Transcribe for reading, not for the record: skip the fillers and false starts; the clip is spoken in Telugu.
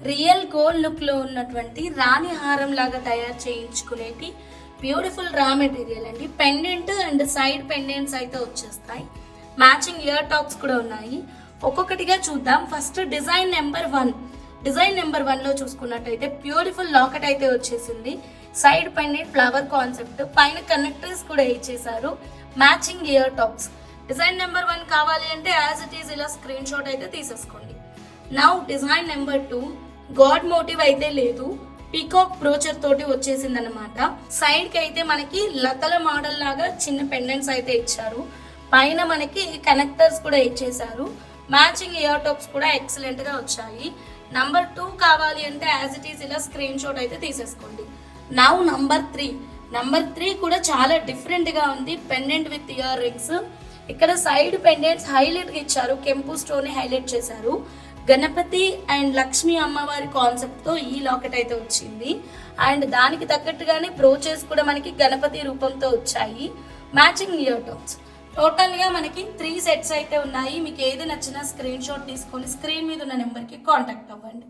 రియల్ గోల్డ్ లుక్ లో ఉన్నటువంటి రాణి హారం లాగా తయారు చేయించుకునేటి బ్యూటిఫుల్ రా మెటీరియల్ అండి. పెండెంట్ అండ్ సైడ్ పెండెంట్స్ అయితే వచ్చేస్తాయి. మ్యాచింగ్ ఇయర్ టాప్స్ కూడా ఉన్నాయి. ఒక్కొక్కటిగా చూద్దాం. First design number 1. Design number 1 లో చూసుకున్నట్టయితే బ్యూటిఫుల్ లాకెట్ అయితే వచ్చేసింది. సైడ్ పెండెంట్ ఫ్లవర్ కాన్సెప్ట్, పైన కనెక్టర్స్ కూడా ఇచ్చేసారు. Matching ear tops. Design number 1 కావాలి అంటే యాజ్ ఇట్ ఈస్ ఇలా స్క్రీన్ షాట్ అయితే తీసేసుకోండి. Now design number 2. God motif అయితే లేదు, పీకాక్ బ్రోచర్ తోటి వచ్చేసింది అనమాట. సైడ్ కి అయితే మనకి లతల మోడల్ లాగా చిన్న పెండెంట్స్ అయితే ఇచ్చారు. పైన మనకి కనెక్టర్స్ కూడా ఇచ్చేసారు. మ్యాచింగ్ ఇయర్ టాప్స్ కూడా ఎక్సలెంట్ గా వచ్చాయి. నంబర్ 2 కావాలి అంటే యాజ్ ఇట్ ఈస్ ఇలా స్క్రీన్ షాట్ అయితే తీసేసుకోండి. Now number 3. నంబర్ 3 కూడా చాలా డిఫరెంట్ గా ఉంది. Pendant with ear rings. ఇక్కడ సైడ్ పెండెంట్స్ హైలైట్ గా ఇచ్చారు. కెంపు స్టోన్ హైలైట్ చేశారు. గణపతి అండ్ లక్ష్మీ అమ్మవారి కాన్సెప్ట్ తో ఈ లాకెట్ అయితే వచ్చింది. అండ్ దానికి తగ్గట్టుగానే బ్రోచెస్ కూడా మనకి గణపతి రూపంతో వచ్చాయి. Matching ear tops. టోటల్ గా మనకి 3 సెట్స్ అయితే ఉన్నాయి. మీకు ఏది నచ్చినా స్క్రీన్ షాట్ తీసుకొని స్క్రీన్ మీద ఉన్న నెంబర్ కి కాంటాక్ట్ అవ్వండి.